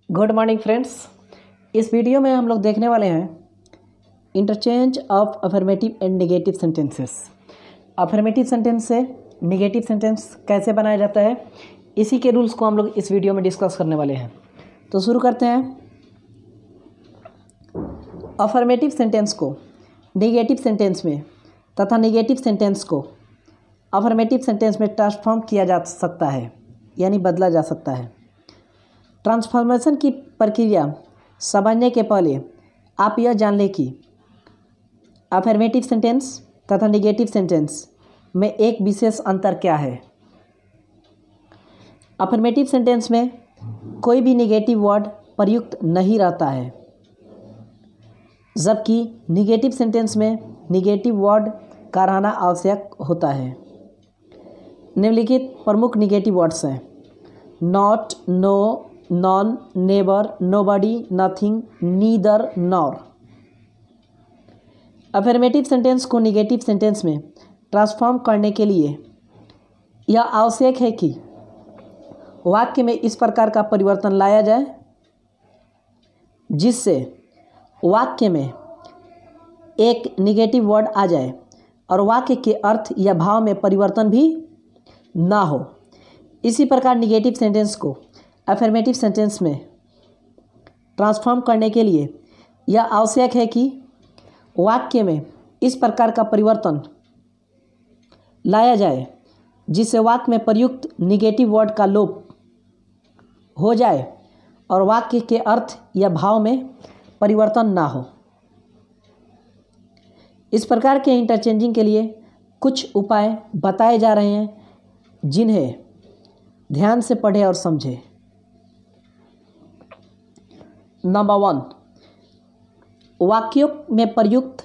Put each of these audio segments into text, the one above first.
Good morning friends. इस video में हम लोग देखने वाले हैं interchange of affirmative and negative sentences. Affirmative sentence से नेगेटिव सेंटेंस कैसे बनाया जाता है, इसी के रूल्स को हम लोग इस वीडियो में डिस्कस करने वाले हैं। तो शुरू करते हैं। अफर्मेटिव सेंटेंस को नेगेटिव सेंटेंस में तथा नेगेटिव सेंटेंस को अफर्मेटिव सेंटेंस में ट्रांसफॉर्म किया जा सकता है, यानी बदला जा सकता है। ट्रांसफॉर्मेशन की प्रक्रिया समझने के पहले आप यह जान लें कि अफर्मेटिव सेंटेंस तथा नेगेटिव सेंटेंस में एक विशेष अंतर क्या है। अफर्मेटिव सेंटेंस में कोई भी नेगेटिव वर्ड प्रयुक्त नहीं रहता है, जबकि नेगेटिव सेंटेंस में नेगेटिव वर्ड का रहना आवश्यक होता है। निम्नलिखित प्रमुख नेगेटिव वर्ड्स हैं: not, no, non, never, nobody, nothing, neither, nor. Affirmative sentence को नेगेटिव सेंटेंस में ट्रांसफॉर्म करने के लिए यह आवश्यक है कि वाक्य में इस प्रकार का परिवर्तन लाया जाए जिससे वाक्य में एक नेगेटिव वर्ड आ जाए और वाक्य के अर्थ या भाव में परिवर्तन भी ना हो। इसी प्रकार नेगेटिव सेंटेंस को अफर्मेटिव सेंटेंस में ट्रांसफॉर्म करने के लिए यह आवश्यक है कि वाक्य में इस प्रकार का परिवर्तन लाया जाए जिससे वाक्य में प्रयुक्त नेगेटिव वर्ड का लोप हो जाए और वाक्य के अर्थ या भाव में परिवर्तन ना हो। इस प्रकार के इंटरचेंजिंग के लिए कुछ उपाय बताए जा रहे हैं, जिन्हें ध्यान से पढ़ें और समझें। नंबर 1, वाक्यों में प्रयुक्त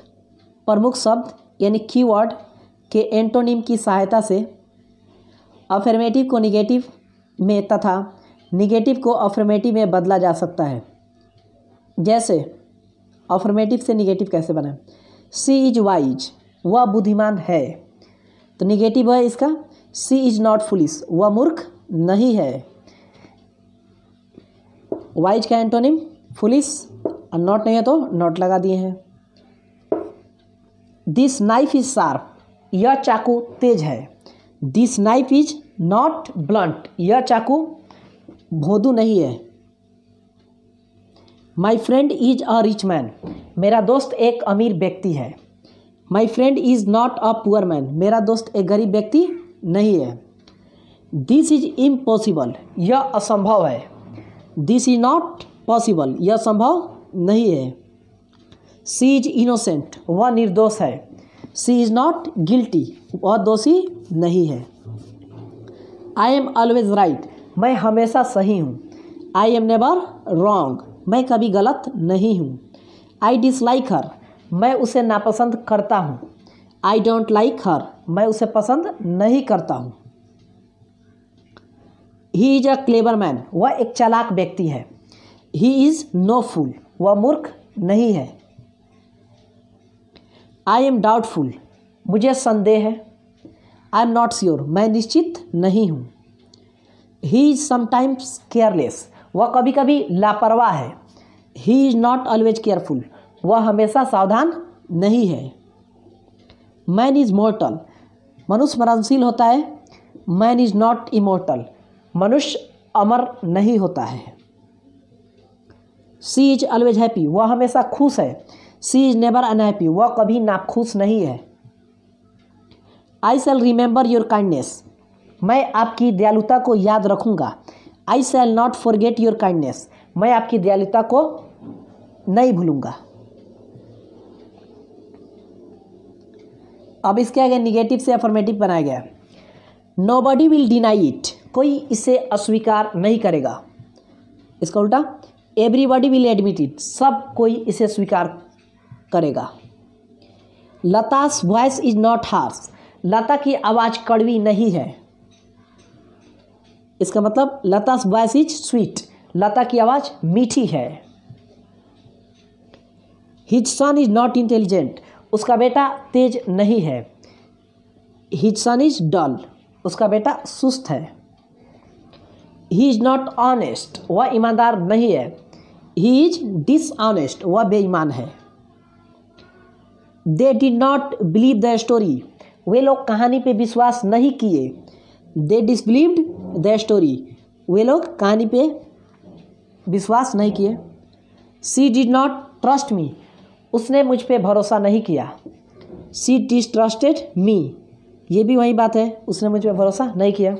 प्रमुख शब्द यानी कीवर्ड के एंटोनिम की सहायता से अफर्मेटिव को नेगेटिव में तथा नेगेटिव को अफर्मेटिव में बदला जा सकता है। जैसे अफर्मेटिव से नेगेटिव कैसे बने? सी इज वाइज, वह बुद्धिमान है। तो नेगेटिव है इसका सी इज नॉट फुलिश, वह मूर्ख नहीं है। वाइज का एंटोनिम फुलिश, और नॉट नहीं है तो नॉट लगा दिए हैं। दिस नाइफ इज शार्प, यह चाकू तेज है। This knife is not blunt, यह चाकू भोंदू नहीं है। My friend is a rich man, मेरा दोस्त एक अमीर व्यक्ति है। My friend is not a poor man, मेरा दोस्त एक गरीब व्यक्ति नहीं है। दिस इज इम्पॉसिबल, यह असंभव है। दिस इज नॉट पॉसिबल, यह संभव नहीं है। सी इज इनोसेंट, वह निर्दोष है। सी इज नॉट गिल्टी, वह दोषी नहीं है। आई एम ऑलवेज राइट, मैं हमेशा सही हूँ। आई एम नेवर रॉन्ग, मैं कभी गलत नहीं हूँ। आई डिसलाइक हर, मैं उसे नापसंद करता हूँ। आई डोंट लाइक हर, मैं उसे पसंद नहीं करता हूँ। ही इज अ क्लेवर मैन, वह एक चालाक व्यक्ति है। ही इज नो फूल, वह मूर्ख नहीं है। आई एम डाउटफुल, मुझे संदेह है। आई एम नॉट श्योर, मैं निश्चित नहीं हूँ। ही इज समटाइम्स केयरलेस, वह कभी कभी लापरवाह है। He is not always careful, वह हमेशा सावधान नहीं है। मैन इज मॉर्टल, मनुष्य मरणशील होता है। मैन इज नॉट इमोर्टल, मनुष्य अमर नहीं होता है। सी इज ऑलवेज हैप्पी, वह हमेशा खुश है। सी इज नेवर अनहैप्पी, वह कभी नाखुश नहीं है। I shall remember your kindness, मैं आपकी दयालुता को याद रखूंगा। I shall not forget your kindness, मैं आपकी दयालुता को नहीं भूलूंगा। अब इसके आगे निगेटिव से अफर्मेटिव बनाया गया। नोबडी विल डिनाई इट, कोई इसे अस्वीकार नहीं करेगा। इसका उल्टा एवरीबॉडी विल एडमिट इट, सब कोई इसे स्वीकार करेगा। लतास वॉइस इज नॉट हार्श, लता की आवाज़ कड़वी नहीं है। इसका मतलब लतास वॉइस इज स्वीट, लता की आवाज़ मीठी है। His son is not intelligent, उसका बेटा तेज नहीं है। हिज सन इज डल, उसका बेटा सुस्त है। ही इज़ नॉट ऑनेस्ट, वह ईमानदार नहीं है। ही इज डिसऑनेस्ट, वह बेईमान है। They did not believe the story, वे लोग कहानी पे विश्वास नहीं किए। दे डिसबिलीव्ड द स्टोरी, वे लोग कहानी पे विश्वास नहीं किए। She did not trust me, उसने मुझ पे भरोसा नहीं किया। शी डिसट्रस्टेड मी, ये भी वही बात है, उसने मुझ पे भरोसा नहीं किया।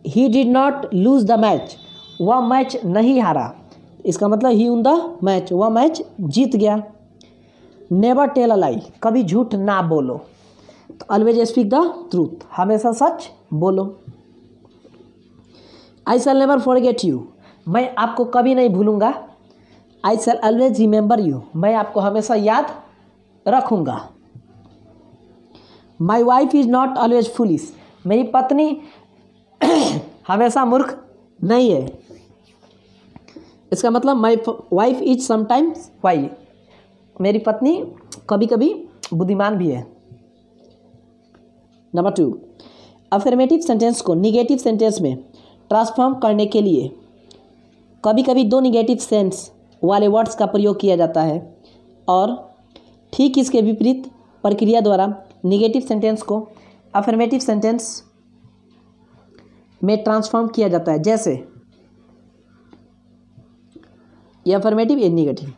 He did not lose the match, वह मैच नहीं हारा, इसका मतलब ही वन द मैच, वह मैच जीत गया। नेवर टेल अ लाई, कभी झूठ ना बोलो। तो ऑलवेज स्पीक द ट्रूथ, हमेशा सच बोलो। आई शैल नेवर फॉरगेट यू, मैं आपको कभी नहीं भूलूंगा। आई शैल ऑलवेज रिमेंबर यू, मैं आपको हमेशा याद रखूंगा। My wife is not always foolish, मेरी पत्नी हमेशा मूर्ख नहीं है, इसका मतलब my wife is sometimes wise, मेरी पत्नी कभी कभी बुद्धिमान भी है। नंबर 2, अफर्मेटिव सेंटेंस को निगेटिव सेंटेंस में ट्रांसफॉर्म करने के लिए कभी कभी 2 निगेटिव सेंस वाले वर्ड्स का प्रयोग किया जाता है और ठीक इसके विपरीत प्रक्रिया द्वारा निगेटिव सेंटेंस को अफर्मेटिव सेंटेंस में ट्रांसफॉर्म किया जाता है। जैसे ये अफर्मेटिव, ये निगेटिव।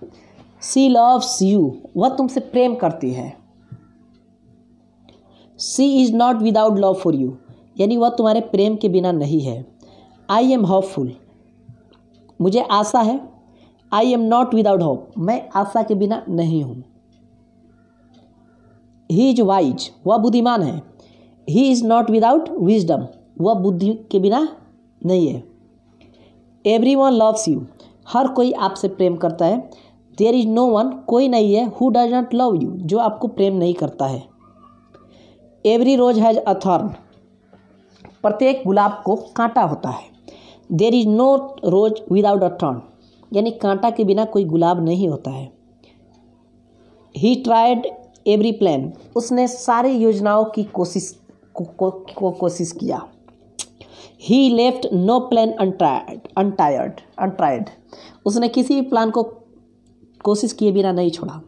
शी लव्स यू, वह तुमसे प्रेम करती है। She is not without love for you, यानी वह तुम्हारे प्रेम के बिना नहीं है। आई एम होपफुल, मुझे आशा है। I am not without hope, मैं आशा के बिना नहीं हूँ। ही इज वाइज, वह बुद्धिमान है। ही इज़ नॉट विदाउट विजडम, वह बुद्धि के बिना नहीं है। एवरी वन लव्स यू, हर कोई आपसे प्रेम करता है। देयर इज नो वन, कोई नहीं है। Who does not love you, जो आपको प्रेम नहीं करता है। Every rose has a thorn, प्रत्येक गुलाब को कांटा होता है। There is no rose without a thorn, यानी कांटा के बिना कोई गुलाब नहीं होता है। ही ट्राइड एवरी प्लान, उसने सारी योजनाओं की कोशिश किया। ही लेफ्ट नो प्लान अनट्राइड, उसने किसी भी प्लान को कोशिश किए बिना नहीं छोड़ा।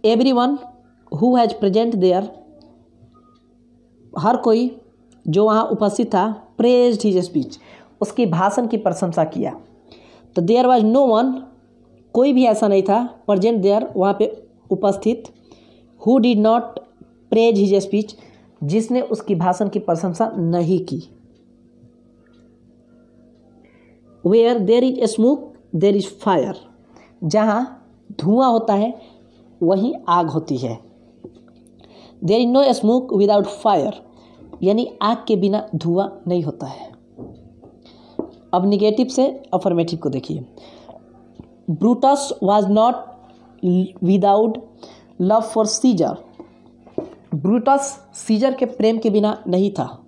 Every one who has present there, हर कोई जो वहाँ उपस्थित था, प्रेज्ड हिज स्पीच, उसकी भाषण की प्रशंसा किया। तो देयर वाज नो वन, कोई भी ऐसा नहीं था, प्रेजेंट देयर वहाँ पे उपस्थित, who did not praise his speech, जिसने उसकी भाषण की प्रशंसा नहीं की। Where there is smoke there is fire, जहाँ धुआं होता है वहीं आग होती है। There is no smoke without fire, यानी आग के बिना धुआं नहीं होता है। अब निगेटिव से अफर्मेटिव को देखिए। Brutus was not without love for Caesar, Brutus Caesar के प्रेम के बिना नहीं था।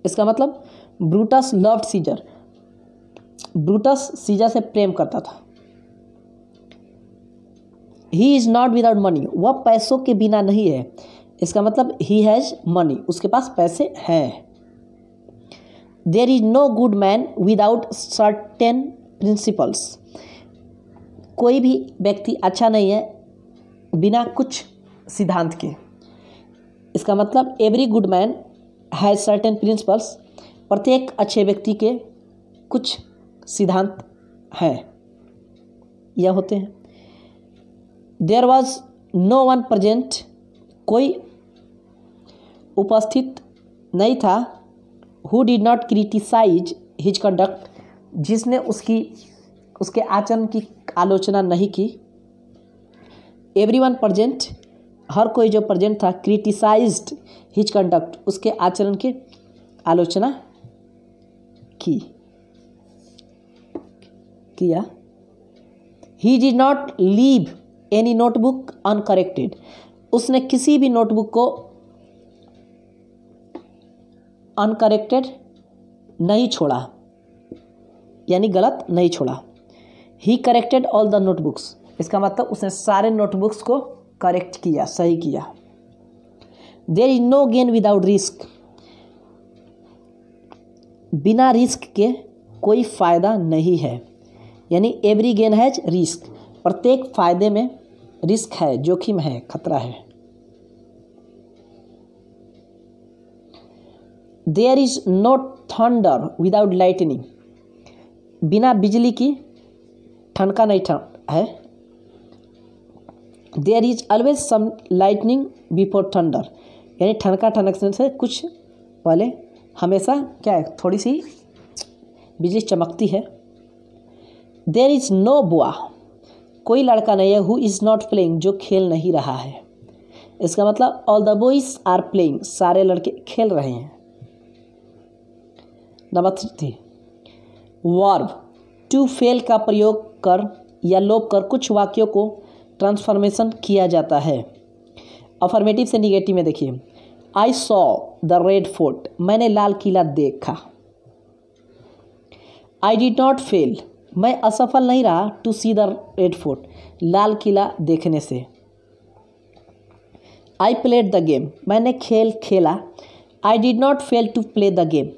इसका मतलब Brutus loved Caesar, Brutus Caesar से प्रेम करता था। He is not without money, वह पैसों के बिना नहीं है। इसका मतलब ही हैज़ मनी, उसके पास पैसे हैं। There is no good man without certain principles, कोई भी व्यक्ति अच्छा नहीं है बिना कुछ सिद्धांत के। इसका मतलब every good man has certain principles, प्रत्येक अच्छे व्यक्ति के कुछ सिद्धांत हैं या होते हैं। There was no one present, कोई उपस्थित नहीं था। Who did not criticise his conduct, जिसने उसके आचरण की आलोचना नहीं की। एवरी वन प्रेजेंट, हर कोई जो प्रेजेंट था, क्रिटिसाइज्ड हिज कंडक्ट, उसके आचरण की आलोचना किया। He did not leave any notebook uncorrected, उसने किसी भी नोटबुक को अनकरेक्टेड नहीं छोड़ा, यानी गलत नहीं छोड़ा। ही करेक्टेड ऑल द नोटबुक्स, इसका मतलब उसने सारे नोटबुक्स को करेक्ट किया, सही किया। There is no gain without risk, बिना रिस्क के कोई फ़ायदा नहीं है, यानी एवरी गेन हैज रिस्क, प्रत्येक फ़ायदे में रिस्क है, जोखिम है, खतरा है। There is no thunder without lightning, बिना बिजली की ठनका नहीं है। There is always some lightning before thunder, यानी ठनका ठनकने से कुछ पहले हमेशा क्या है, थोड़ी सी बिजली चमकती है। देयर इज नो बॉय, कोई लड़का नहीं है, हु इज़ नॉट प्लेइंग, जो खेल नहीं रहा है। इसका मतलब all the boys are playing, सारे लड़के खेल रहे हैं। नंबर 3, वर्ब टू फेल का प्रयोग कर या लोप कर कुछ वाक्यों को ट्रांसफॉर्मेशन किया जाता है। अफर्मेटिव से निगेटिव में देखिए, I saw the Red fort, मैंने लाल किला देखा। आई डिड नॉट फेल, मैं असफल नहीं रहा to see the Red Fort, लाल किला देखने से। आई प्लेड द गेम, मैंने खेल खेला। I did not fail to play the game,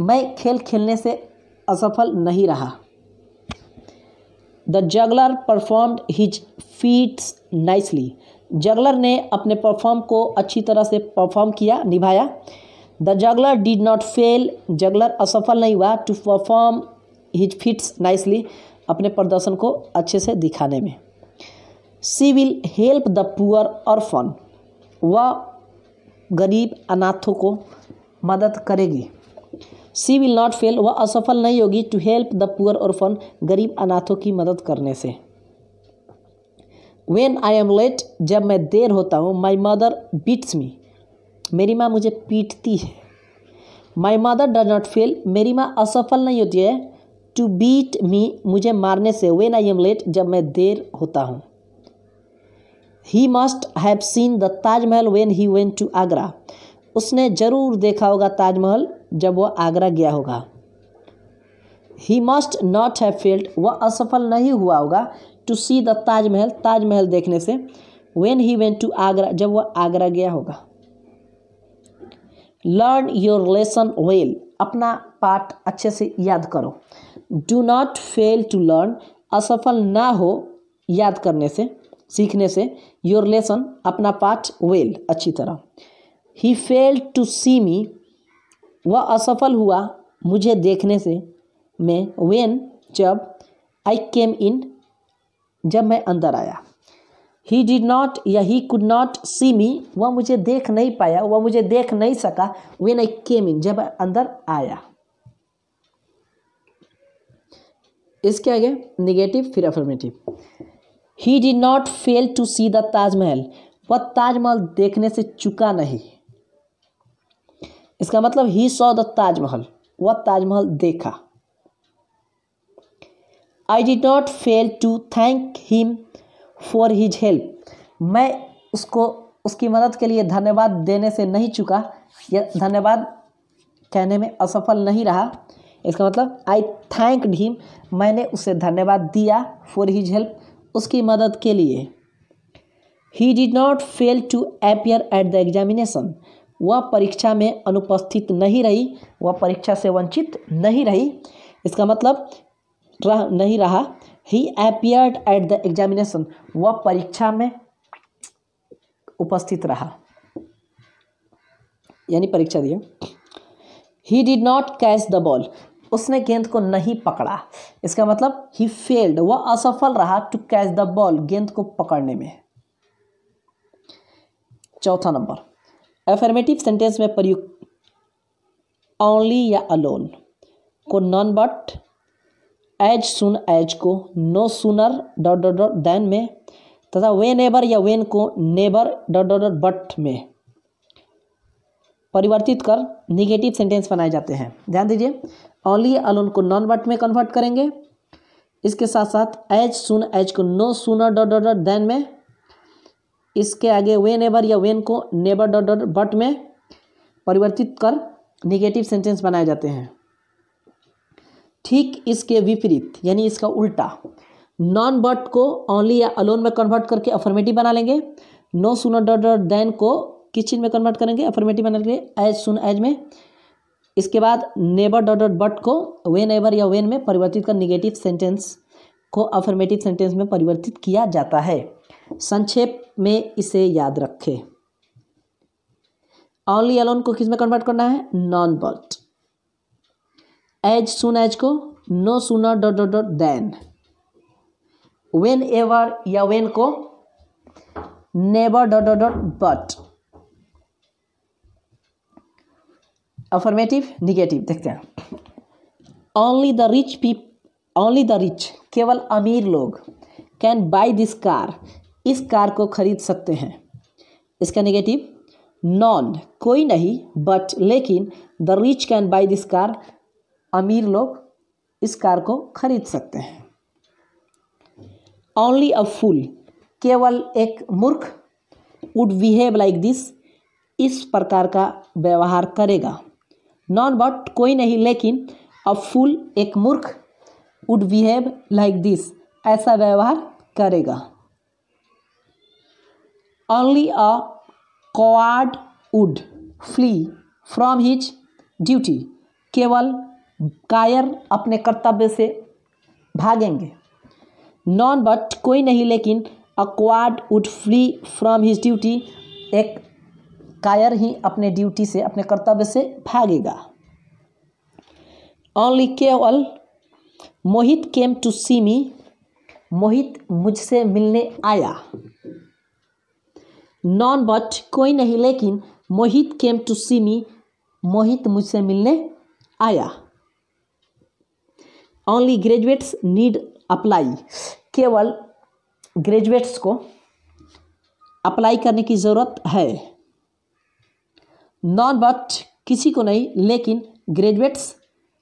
मैं खेल खेलने से असफल नहीं रहा। The juggler performed his feats nicely, juggler ने अपने परफॉर्म को अच्छी तरह से परफॉर्म किया, निभाया। The juggler did not fail, juggler असफल नहीं हुआ to perform his feats nicely, अपने प्रदर्शन को अच्छे से दिखाने में। She will help the poor orphan, वह गरीब अनाथों को मदद करेगी। सी विल नॉट फेल, वह असफल नहीं होगी to help the poor orphan, गरीब अनाथों की मदद करने से। व्हेन आई एम लेट, जब मैं देर होता हूँ। माई मदर बीट्स मी, मेरी माँ मुझे पीटती है। My mother does not fail, मेरी माँ असफल नहीं होती है टू बीट मी, मुझे मारने से। व्हेन आई एम लेट, जब मैं देर होता हूँ। He must have seen the Taj Mahal when he went to Agra, उसने ज़रूर देखा होगा ताजमहल जब वह आगरा गया होगा। He must not have failed, वह असफल नहीं हुआ होगा to see the Taj Mahal, Taj Mahal देखने से। When he went to Agra, जब वह आगरा गया होगा। लर्न योर लेसन वेल, अपना पाठ अच्छे से याद करो। Do not fail to learn, असफल ना हो याद करने से, सीखने से। योर लेसन, अपना पाठ, वेल, अच्छी तरह। ही फेल्ड टू सी मी, वह असफल हुआ मुझे देखने से मैं। व्हेन, जब। आई केम इन, जब मैं अंदर आया। ही डिड नॉट या ही कुड नॉट सी मी, वह मुझे देख नहीं पाया, वह मुझे देख नहीं सका। व्हेन आई केम इन, जब अंदर आया। इसके आगे निगेटिव फिर affirmative. He did not fail to see the Taj Mahal, वह ताजमहल देखने से चुका नहीं। इसका मतलब ही सॉ द ताजमहल, वह ताजमहल देखा। I did not fail to thank him for his help, मैं उसको उसकी मदद के लिए धन्यवाद देने से नहीं चुका या धन्यवाद कहने में असफल नहीं रहा। इसका मतलब आई थैंक्ड हिम, मैंने उसे धन्यवाद दिया। फॉर हिज हेल्प, उसकी मदद के लिए। He did not fail to appear at the examination, वह परीक्षा में अनुपस्थित नहीं रही, वह परीक्षा से वंचित नहीं रही। इसका मतलब नहीं रहा। ही अपीयर्ड एट द एग्जामिनेशन, वह परीक्षा में उपस्थित रहा, यानी परीक्षा दिया। ही did not catch the ball, उसने गेंद को नहीं पकड़ा। इसका मतलब ही फेल्ड, वह असफल रहा टू कैच द बॉल, गेंद को पकड़ने में। चौथा नंबर, अफर्मेटिव सेंटेंस में प्रयुक्त ओनली या अलोन को none but, as soon as को no sooner dot dot dot than में, तथा वेन एवर या वेन को never dot dot dot but में परिवर्तित कर निगेटिव सेंटेंस बनाए जाते हैं। ध्यान दीजिए, ओनली अलोन को नॉन बट में कन्वर्ट करेंगे। इसके साथ साथ एज सुन एज को no sooner dot dot dot than में, इसके आगे वेन एवर या वेन को नेबर डॉट डॉट बट में परिवर्तित कर निगेटिव सेंटेंस बनाए जाते हैं। ठीक इसके विपरीत यानी इसका उल्टा, नॉन बट को ओनली या अलोन में कन्वर्ट करके अफर्मेटिव बना लेंगे। No sooner dot dot than को किस चीज़ में कन्वर्ट करेंगे, अफर्मेटिव बना लेंगे, एज सुन एज में। इसके बाद नेवर डॉट डॉट बट को वेन एवर या वेन में परिवर्तित कर निगेटिव सेंटेंस को अफर्मेटिव सेंटेंस में परिवर्तित किया जाता है। संक्षेप में इसे याद रखें। ओनली अलोन को किस में कन्वर्ट करना है? None but. As soon as को no sooner dot dot dot than. Whenever या वेन को never dot dot dot but. Affirmative negative देखते हैं। ओनली द रिच केवल अमीर लोग कैन बाई दिस कार इस कार को खरीद सकते हैं। इसका नेगेटिव नॉन कोई नहीं बट लेकिन the rich can buy this car अमीर लोग इस कार को खरीद सकते हैं। ओनली अ फूल केवल एक मूर्ख वुड बिहेव लाइक दिस इस प्रकार का व्यवहार करेगा। नॉन बट कोई नहीं लेकिन अ फूल एक मूर्ख वुड बिहेव लाइक दिस ऐसा व्यवहार करेगा। Only a coward would flee from his duty केवल कायर अपने कर्तव्य से भागेंगे। नॉन बट कोई नहीं लेकिन a coward would flee from his duty एक कायर ही अपने ड्यूटी से अपने कर्तव्य से भागेगा। ओनली केवल मोहित केम टू सी मी मोहित मुझसे मिलने आया। नॉन बट कोई नहीं लेकिन मोहित केम टू सी मी मोहित मुझसे मिलने आया। ओनली ग्रेजुएट्स नीड अप्लाई केवल ग्रेजुएट्स को अप्लाई करने की ज़रूरत है। नॉन बट किसी को नहीं लेकिन ग्रेजुएट्स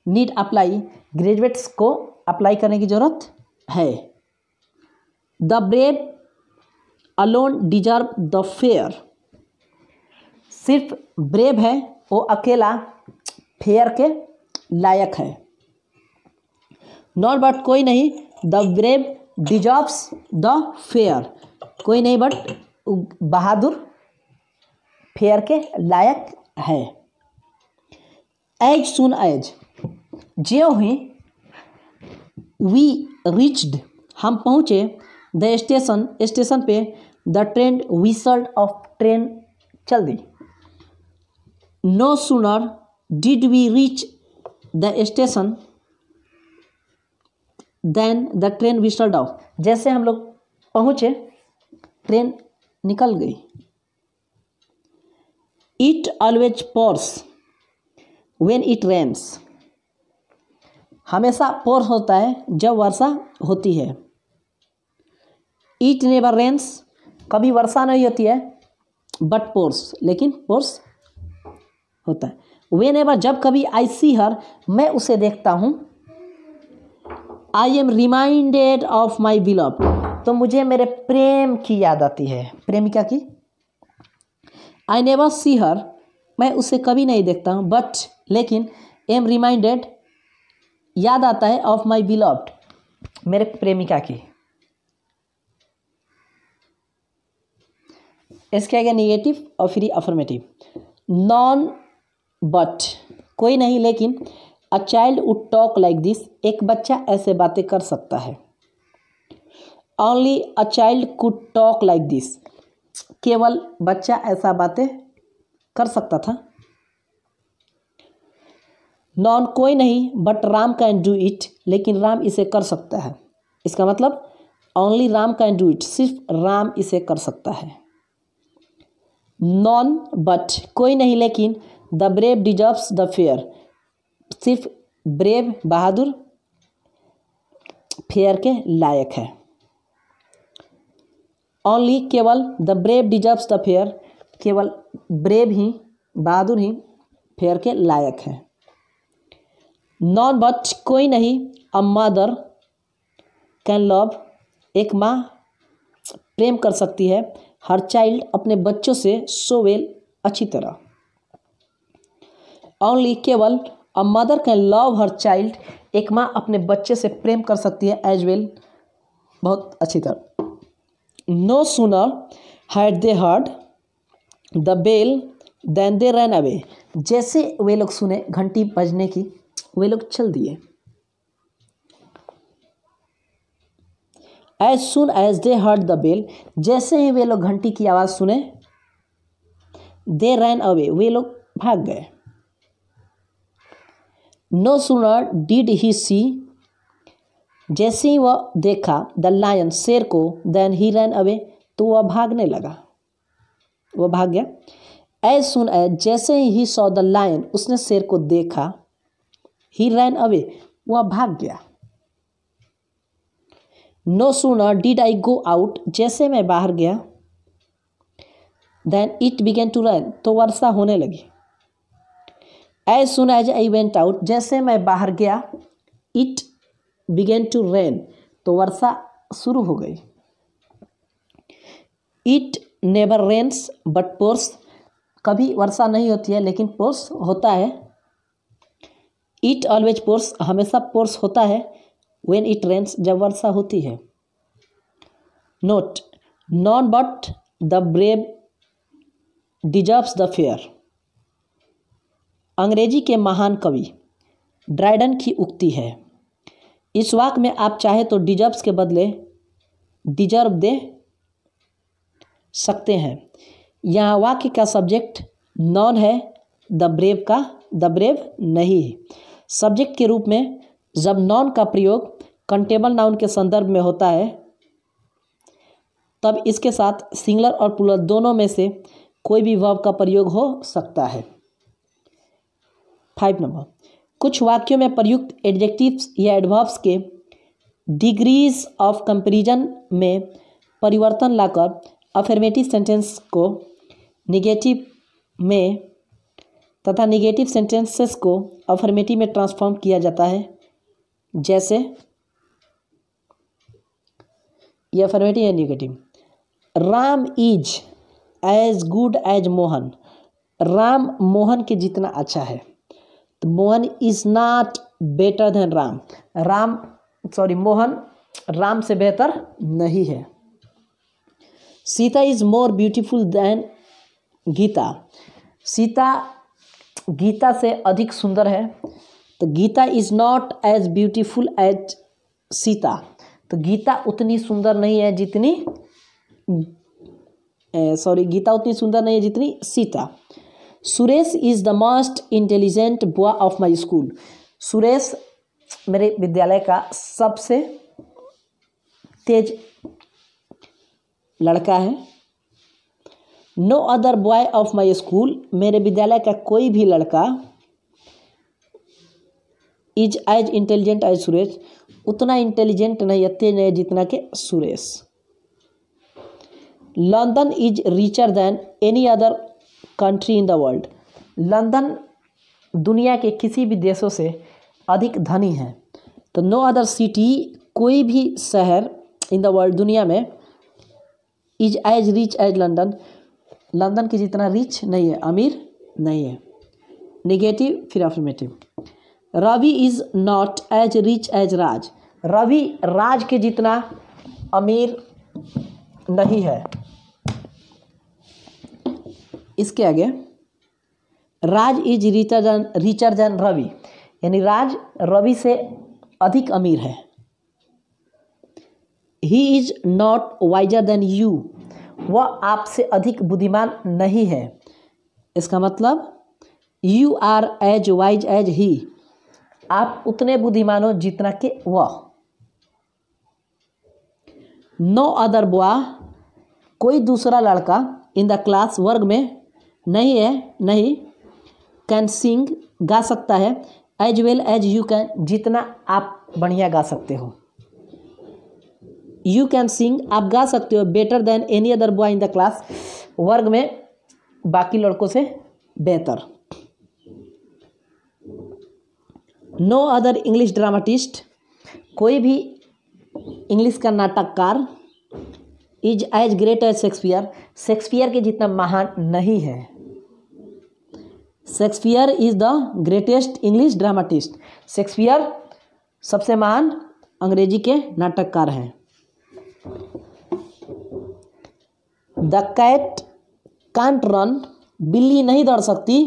नीड अप्लाई ग्रेजुएट्स को अप्लाई करने की ज़रूरत है। The brave alone deserve the fair सिर्फ ब्रेव है वो अकेला फेयर के लायक है। नॉट बट कोई नहीं the brave deserves the fair कोई नहीं बट बहादुर फेयर के लायक है। एज सुन एज ज्यों ही वी रिच्ड हम पहुँचे द स्टेशन पे the train whistled off train चल दी। No sooner did we reach the station than the train whistled off जैसे हम लोग पहुँचे ट्रेन निकल गई। It always pours when it rains हमेशा पोर होता है जब वर्षा होती है। इट नेवर रेन्स कभी वर्षा नहीं होती है बट पोर्स लेकिन पोर्स होता है। व्हेन एवर जब कभी आई सी हर मैं उसे देखता हूँ। I am reminded of my beloved तो मुझे मेरे प्रेम की याद आती है प्रेमिका की। आई नेवर सी हर मैं उसे कभी नहीं देखता हूँ बट लेकिन एम रिमाइंडेड याद आता है ऑफ माई बिलव्ड मेरे प्रेमिका की। इसके आगे निगेटिव और फिर अफर्मेटिव। नॉन बट कोई नहीं लेकिन a child would talk like this एक बच्चा ऐसे बातें कर सकता है। Only a child could talk like this केवल बच्चा ऐसा बातें कर सकता था। नॉन कोई नहीं but Ram can do it लेकिन राम इसे कर सकता है। इसका मतलब only Ram can do it सिर्फ राम इसे कर सकता है। नॉन बट कोई नहीं लेकिन the brave deserves the fair सिर्फ ब्रेव बहादुर फेयर के लायक है। ओनली केवल the brave deserves the fair केवल ब्रेव ही बहादुर ही फेयर के लायक है। नॉन बट कोई नहीं अ मदर कैन लव एक माँ प्रेम कर सकती है हर चाइल्ड अपने बच्चों से सो वेल अच्छी तरह। ओनली केवल a mother can love her child एक माँ अपने बच्चे से प्रेम कर सकती है एज वेल बहुत अच्छी तरह। No sooner had they heard the bell than they run away, जैसे वे लोग सुने घंटी बजने की वे लोग चल दिए। As soon as they heard the bell, जैसे ही वे लोग घंटी की आवाज़ सुने दे रन अवे, वे लोग भाग गए। नो सुनर डिड ही सी, जैसे ही वह देखा द लायन, शेर को, देन ही रन अवे, तो वह भागने लगा, वह भाग गया। एज सुन एज, जैसे ही सॉ द लायन, उसने शेर को देखा, ही रन अवे, वह भाग गया। No sooner did I go out, जैसे मैं बाहर गया, than it began to rain, तो वर्षा होने लगी। As soon as I went out, जैसे मैं बाहर गया, इट बिगेन टू रेन, तो वर्षा शुरू हो गई। It never rains but pours, कभी वर्षा नहीं होती है लेकिन पोर्स होता है। इट ऑलवेज पोर्स, हमेशा पोर्स होता है। व्हेन इट रेन्स, जब वर्षा होती है। Note, none but the brave deserves the fair, अंग्रेजी के महान कवि ड्राइडन की उक्ति है। इस वाक्य में आप चाहे तो डिजर्व्स के बदले डिजर्व दे सकते हैं। यहाँ वाक्य का सब्जेक्ट नॉन है, द ब्रेव का द ब्रेव नहीं है। सब्जेक्ट के रूप में जब नॉन का प्रयोग कंटेबल नाउन के संदर्भ में होता है तब इसके साथ सिंगुलर और प्लूरल दोनों में से कोई भी वर्ब का प्रयोग हो सकता है। 5 नंबर, कुछ वाक्यों में प्रयुक्त एडजेक्टिव्स या एडवर्ब्स के डिग्रीज ऑफ कंपैरिजन में परिवर्तन लाकर अफर्मेटिव सेंटेंस को निगेटिव में तथा निगेटिव सेंटेंसेस को अफर्मेटिव में ट्रांसफॉर्म किया जाता है। जैसे ये अफर्मेटिव या negative. Ram is as good as Mohan, Ram Mohan के जितना अच्छा है। तो Mohan is not better than Ram, Mohan Ram से बेहतर नहीं है। Sita is more beautiful than Gita, Sita Gita से अधिक सुंदर है। तो Gita is not as beautiful as Sita, तो गीता उतनी सुंदर नहीं है जितनी गीता उतनी सुंदर नहीं है जितनी Sita. Suresh is the most intelligent boy of my school, Suresh मेरे विद्यालय का सबसे तेज लड़का है। No other boy of my school, मेरे विद्यालय का कोई भी लड़का is as intelligent as Suresh, उतना इंटेलिजेंट नहीं है, तेज नहीं है जितना के Suresh. London is richer than any other country in the world, London दुनिया के किसी भी देशों से अधिक धनी है। तो नो अदर सिटी, कोई भी शहर इन द वर्ल्ड दुनिया में is as rich as London, London की जितना रिच नहीं है, अमीर नहीं है। निगेटिव फिर affirmative. Ravi is not as rich as Raj, Ravi Raj के जितना अमीर नहीं है। इसके आगे Raj is richer than Ravi, यानी राज रवि से अधिक अमीर है। He is not wiser than you, वह आपसे अधिक बुद्धिमान नहीं है। इसका मतलब you are as wise as he, आप उतने बुद्धिमान हो जितना के वह। नो अदर बॉय, कोई दूसरा लड़का इन द क्लास, वर्ग में नहीं है, नहीं। कैन सिंग, गा सकता है। As well as you can, जितना आप बढ़िया गा सकते हो। यू कैन सिंग, आप गा सकते हो। Better than any other boy in the class, वर्ग में बाकी लड़कों से बेहतर। नो अदर इंग्लिश ड्रामाटिस्ट, कोई भी इंग्लिश का नाटककार is as great as Shakespeare, Shakespeare के जितना महान नहीं है। Shakespeare is the greatest English dramatist, Shakespeare सबसे महान अंग्रेजी के नाटककार हैं। द कैट कांट रन बिल्ली नहीं दौड़ सकती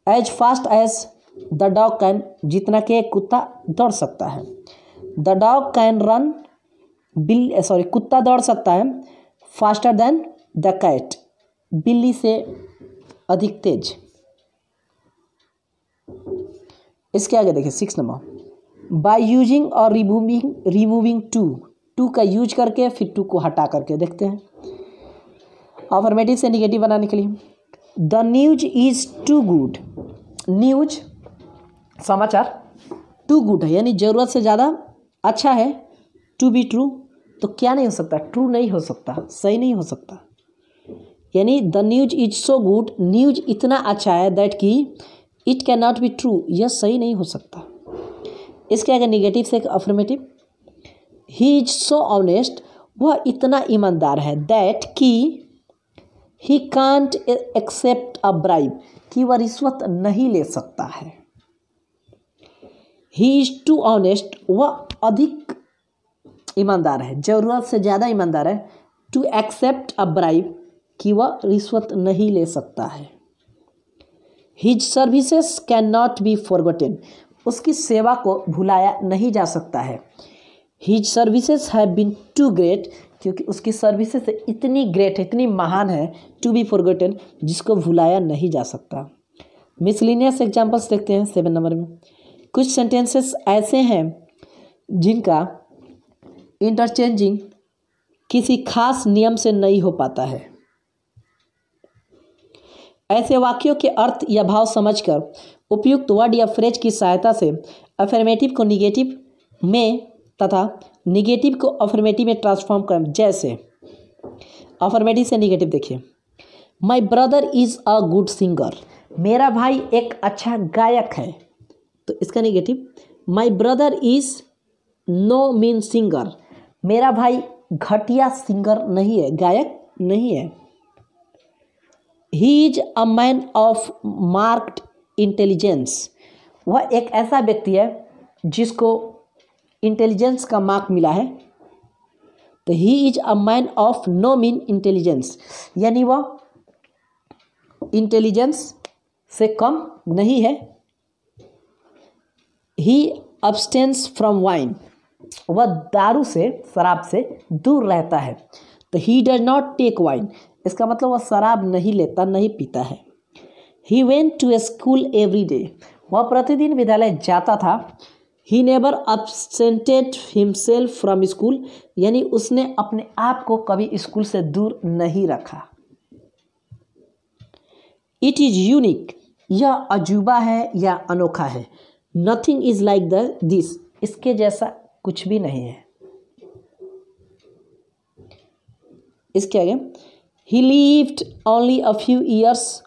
as fast as the dog can, जितना कि एक कुत्ता दौड़ सकता है। द डॉग कैन रन, कुत्ता दौड़ सकता है फास्टर देन द कैट, बिल्ली से अधिक तेज। इसके आगे देखिए 6 नंबर, बाय यूजिंग और रिमूविंग टू का यूज करके फिर टू को हटा करके देखते हैं अफर्मेटिव से निगेटिव बनाने के लिए। The news is too good, news समाचार टू गुड है यानी ज़रूरत से ज़्यादा अच्छा है, टू बी ट्रू तो क्या नहीं हो सकता, ट्रू नहीं हो सकता, सही नहीं हो सकता। यानी the news is so good, news इतना अच्छा है दैट कि it can not be true, यह सही नहीं हो सकता। इसके आगे निगेटिव से एक affirmative, he is so honest, वह इतना ईमानदार है दैट कि he can't accept a bribe, कि वह रिश्वत नहीं ले सकता है। ही इज टू ऑनेस्ट, वह अधिक ईमानदार है, ज़रूरत से ज़्यादा ईमानदार है, टू एक्सेप्ट अ ब्राइब, कि वह रिश्वत नहीं ले सकता है। His services can not be forgotten, उसकी सेवा को भुलाया नहीं जा सकता है। His services have been too great, क्योंकि उसकी सर्विसेज इतनी ग्रेट है, इतनी महान है, टू बी फॉरगॉटन, जिसको भुलाया नहीं जा सकता। मिसलिनियस एग्जाम्पल्स देखते हैं 7 नंबर में। कुछ सेंटेंसेस ऐसे हैं जिनका इंटरचेंजिंग किसी खास नियम से नहीं हो पाता है। ऐसे वाक्यों के अर्थ या भाव समझकर उपयुक्त वर्ड या फ्रेज की सहायता से अफर्मेटिव को निगेटिव में तथा निगेटिव को अफर्मेटिव में ट्रांसफॉर्म करें। जैसे अफर्मेटिव से निगेटिव देखिए, my brother is a good singer, मेरा भाई एक अच्छा गायक है। तो इसका negative, my brother is no mean singer, मेरा भाई घटिया सिंगर नहीं है, गायक नहीं है। He is a man of marked intelligence, वह एक ऐसा व्यक्ति है जिसको इंटेलिजेंस का मार्क मिला है। तो he is a man of no mean intelligence, यानी वह इंटेलिजेंस से कम नहीं है। ही अब्सटेंस फ्रॉम वाइन, वह दारू से, शराब से दूर रहता है। तो he does not take wine, इसका मतलब वह शराब नहीं लेता, नहीं पीता है। He went to a school every day, वह प्रतिदिन विद्यालय जाता था। He never absented himself from school, यानी उसने अपने आप को कभी स्कूल से दूर नहीं रखा। इट इज़ यूनिक, यह अजूबा है या अनोखा है। नथिंग इज लाइक दिस, इसके जैसा कुछ भी नहीं है। इसके आगे, ही lived only a few years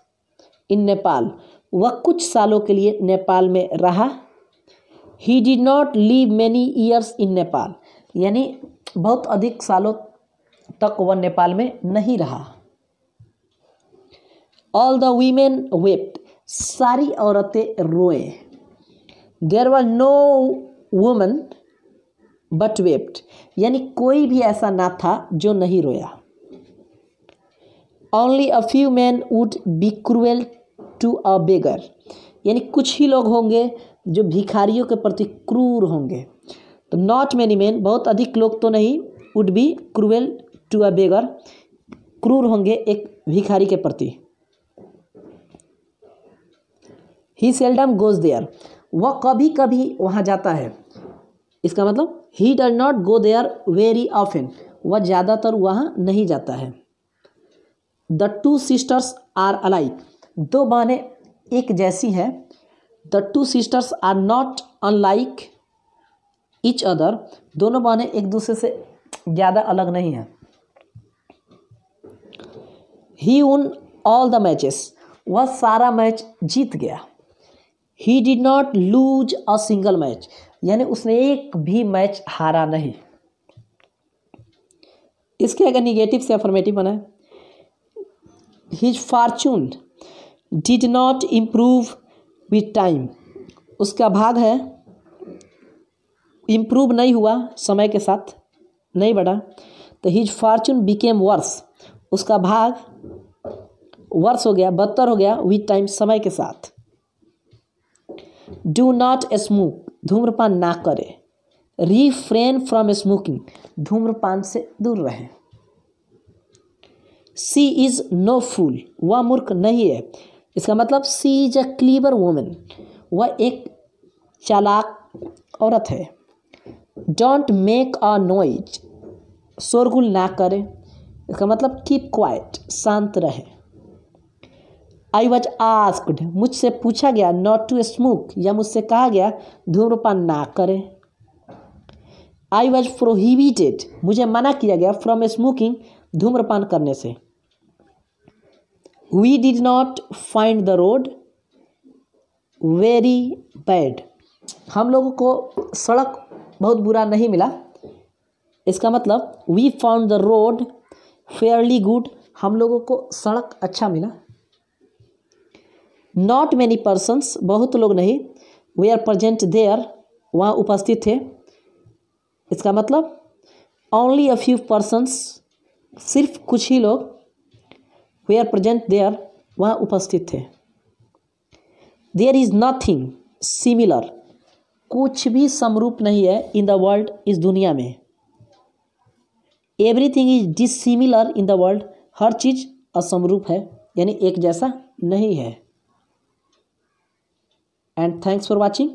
in Nepal, वह कुछ सालों के लिए नेपाल में रहा। ही did not live many years in Nepal, यानी बहुत अधिक सालों तक वह नेपाल में नहीं रहा। ऑल द वीमेन वेप्ट, सारी औरतें रोए। There were no woman but wept, यानी कोई भी ऐसा ना था जो नहीं रोया। Only a few man would be cruel to a beggar, यानी कुछ ही लोग होंगे जो भिखारियों के प्रति क्रूर होंगे। तो नॉट मैनी मैन, बहुत अधिक लोग तो नहीं, would be cruel to a beggar, क्रूर होंगे एक भिखारी के प्रति। ही सेल्डम गोज देयर, वह कभी कभी वहाँ जाता है। इसका मतलब he does not go there very often, वह ज़्यादातर वहाँ नहीं जाता है। The two sisters are alike, दो बहनें एक जैसी हैं। The two sisters are not unlike each other, दोनों बहनें एक दूसरे से ज़्यादा अलग नहीं हैं। He won all the matches, वह सारा मैच जीत गया। He did not lose a single match, यानी उसने एक भी मैच हारा नहीं। इसके अगर निगेटिव से अफर्मेटिव बना है, his Fortune did not improve with time, उसका भाग है इम्प्रूव नहीं हुआ, समय के साथ नहीं बढ़ा। तो हिज फॉर्चून बिकेम वर्स, उसका भाग वर्स हो गया, बदतर हो गया विथ टाइम, समय के साथ। डू नॉट स्मोक, धूम्रपान ना करें। रिफ्रेन फ्रॉम स्मोकिंग, धूम्रपान से दूर रहें। सी इज नो फूल, वह मूर्ख नहीं है। इसका मतलब सी इज अ क्लीवर वुमन, वह एक चालाक औरत है। डोंट मेक अ नॉइज, शोरगुल ना करें। इसका मतलब कीप क्वाइट, शांत रहे। आई वॉज आस्क्ड, मुझसे पूछा गया, नॉट टू स्मोक, या मुझसे कहा गया धूम्रपान ना करें। आई वॉज प्रोहिबिटेड, मुझे मना किया गया, फ्रॉम स्मोकिंग, धूम्रपान करने से। We did not find the road very bad, हम लोगों को सड़क बहुत बुरा नहीं मिला। इसका मतलब we found the road fairly good, हम लोगों को सड़क अच्छा मिला। नॉट मैनी पर्सन्स, बहुत लोग नहीं। वे आर प्रेजेंट देयर, वहाँ उपस्थित थे। इसका मतलब ओनली अ फ्यू पर्सन्स, सिर्फ कुछ ही लोग। वे आर प्रेजेंट देयर, वहाँ उपस्थित थे। देयर इज नथिंग सिमिलर, कुछ भी समरूप नहीं है इन द वर्ल्ड, इस दुनिया में। Everything is dissimilar in the world, हर चीज़ असमरूप है, यानी एक जैसा नहीं है। And thanks for watching.